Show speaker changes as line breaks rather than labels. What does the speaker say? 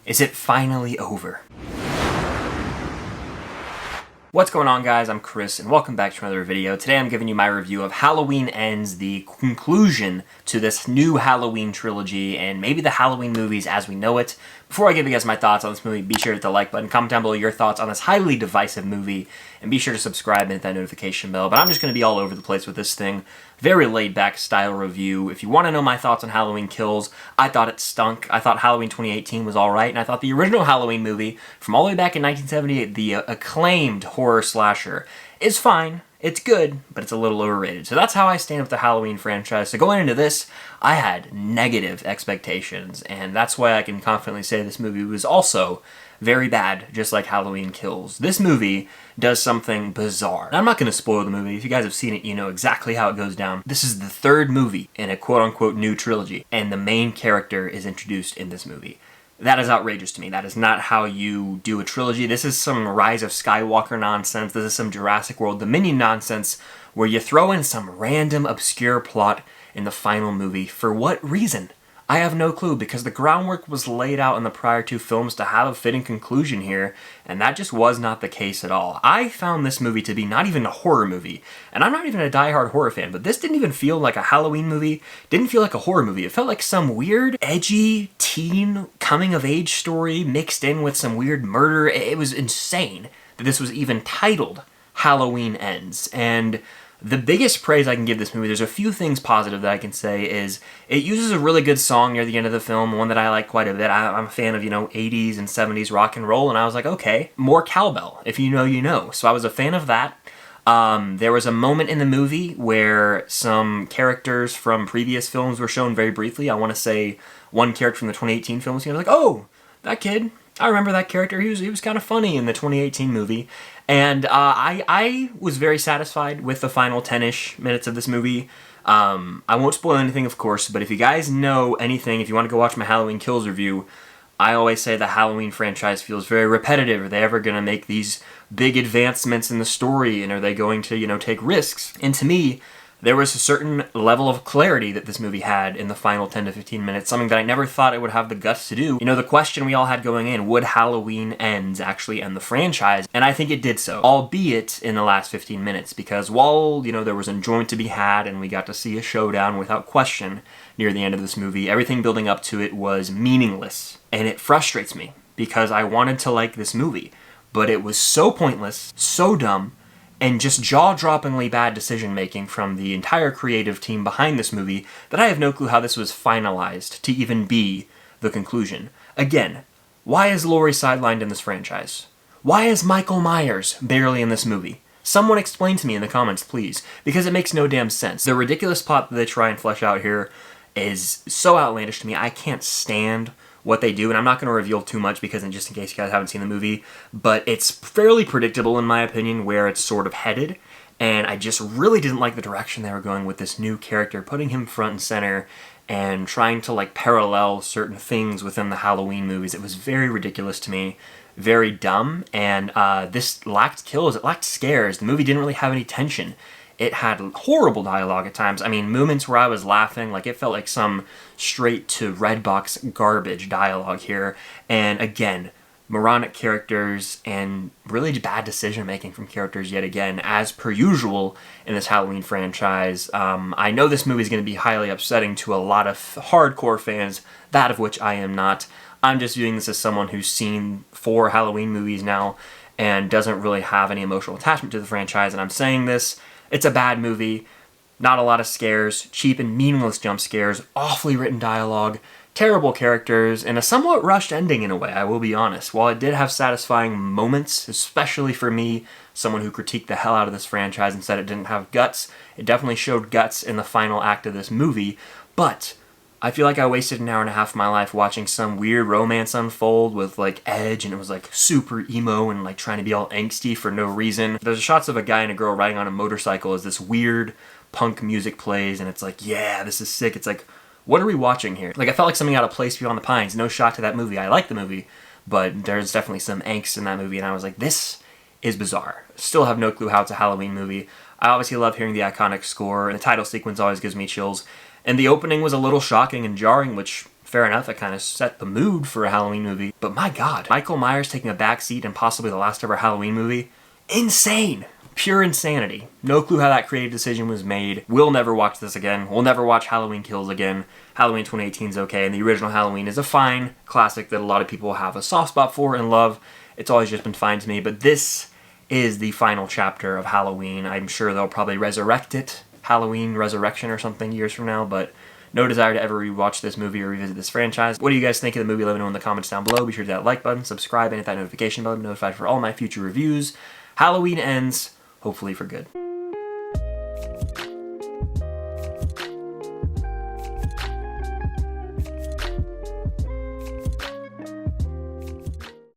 Is it finally over? What's going on, guys? I'm Chris, and welcome back to another video. Today I'm giving you my review of Halloween Ends, the conclusion to this new Halloween trilogy, and maybe the Halloween movies as we know it. Before I give you guys my thoughts on this movie, be sure to hit the like button, comment down below your thoughts on this highly divisive movie, and be sure to subscribe and hit that notification bell. But I'm just going to be all over the place with this thing. Very laid-back style review. If you want to know my thoughts on Halloween Kills, I thought it stunk. I thought Halloween 2018 was alright, and I thought the original Halloween movie, from all the way back in 1978, the acclaimed horror slasher, is fine. It's good, but it's a little overrated. So that's how I stand with the Halloween franchise. So going into this, I had negative expectations, and that's why I can confidently say this movie was also very bad, just like Halloween Kills. This movie does something bizarre. Now, I'm not going to spoil the movie. If you guys have seen it, you know exactly how it goes down. This is the third movie in a quote-unquote new trilogy, and the main character is introduced in this movie. That is outrageous to me. That is not how you do a trilogy. This is some Rise of Skywalker nonsense. This is some Jurassic World Dominion nonsense where you throw in some random obscure plot in the final movie. For what reason? I have no clue, because the groundwork was laid out in the prior two films to have a fitting conclusion here, and that just was not the case at all. I found this movie to be not even a horror movie, and I'm not even a diehard horror fan, but this didn't even feel like a Halloween movie, didn't feel like a horror movie. It felt like some weird, edgy, teen, coming-of-age story mixed in with some weird murder. It was insane that this was even titled Halloween Ends, and the biggest praise I can give this movie, there's a few things positive that I can say, is it uses a really good song near the end of the film, one that I like quite a bit. I'm a fan of, 80s and 70s rock and roll, and I was like, okay, more cowbell. If you know, you know. So I was a fan of that. There was a moment in the movie where some characters from previous films were shown very briefly. I want to say one character from the 2018 film was like, oh, that kid, I remember that character. He was kind of funny in the 2018 movie. And I was very satisfied with the final 10-ish minutes of this movie. I won't spoil anything, of course, but if you guys know anything, if you want to go watch my Halloween Kills review, I always say the Halloween franchise feels very repetitive. Are they ever going to make these big advancements in the story, and are they going to, take risks? And to me, there was a certain level of clarity that this movie had in the final 10 to 15 minutes, something that I never thought it would have the guts to do. The question we all had going in, would Halloween Ends actually end the franchise? And I think it did so, albeit in the last 15 minutes, because while, there was enjoyment to be had and we got to see a showdown without question near the end of this movie, everything building up to it was meaningless. And it frustrates me, because I wanted to like this movie, but it was so pointless, so dumb, and just jaw-droppingly bad decision-making from the entire creative team behind this movie that I have no clue how this was finalized to even be the conclusion. Again, why is Laurie sidelined in this franchise? Why is Michael Myers barely in this movie? Someone explain to me in the comments, please, because it makes no damn sense. The ridiculous plot that they try and flesh out here is so outlandish to me. I can't stand what they do, and I'm not going to reveal too much because just in case you guys haven't seen the movie, but it's fairly predictable in my opinion where it's sort of headed, and I just really didn't like the direction they were going with this new character, putting him front and center and trying to parallel certain things within the Halloween movies. It was very ridiculous to me, very dumb, and this lacked kills, it lacked scares. The movie didn't really have any tension. It had horrible dialogue at times. I mean, moments where I was laughing, it felt like some straight-to Redbox garbage dialogue here. And again, moronic characters and really bad decision-making from characters yet again, as per usual in this Halloween franchise. I know this movie is going to be highly upsetting to a lot of hardcore fans, that of which I am not. I'm just viewing this as someone who's seen 4 Halloween movies now and doesn't really have any emotional attachment to the franchise, and I'm saying this. It's a bad movie, not a lot of scares, cheap and meaningless jump scares, awfully written dialogue, terrible characters, and a somewhat rushed ending in a way, I will be honest. While it did have satisfying moments, especially for me, someone who critiqued the hell out of this franchise and said it didn't have guts, it definitely showed guts in the final act of this movie, but I feel like I wasted an hour and a half of my life watching some weird romance unfold with, edge, and it was, super emo and, trying to be all angsty for no reason. There's shots of a guy and a girl riding on a motorcycle as this weird punk music plays, and it's yeah, this is sick. It's what are we watching here? I felt like something out of Place Beyond the Pines. No shot to that movie. I like the movie, but there's definitely some angst in that movie, and I was this is bizarre. Still have no clue how it's a Halloween movie. I obviously love hearing the iconic score, and the title sequence always gives me chills. And the opening was a little shocking and jarring, which Fair enough, it kind of set the mood for a Halloween movie. But my God, Michael Myers taking a backseat in possibly the last ever Halloween movie? Insane! Pure insanity. No clue how that creative decision was made. We'll never watch this again. We'll never watch Halloween Kills again. Halloween 2018 is okay, and the original Halloween is a fine classic that a lot of people have a soft spot for and love. It's always just been fine to me, but this is the final chapter of Halloween. I'm sure they'll probably resurrect it, Halloween Resurrection or something years from now, but no desire to ever rewatch this movie or revisit this franchise. What do you guys think of the movie? Let me know in the comments down below. Be sure to hit that like button, subscribe, and hit that notification bell to be notified for all my future reviews. Halloween ends, hopefully for good.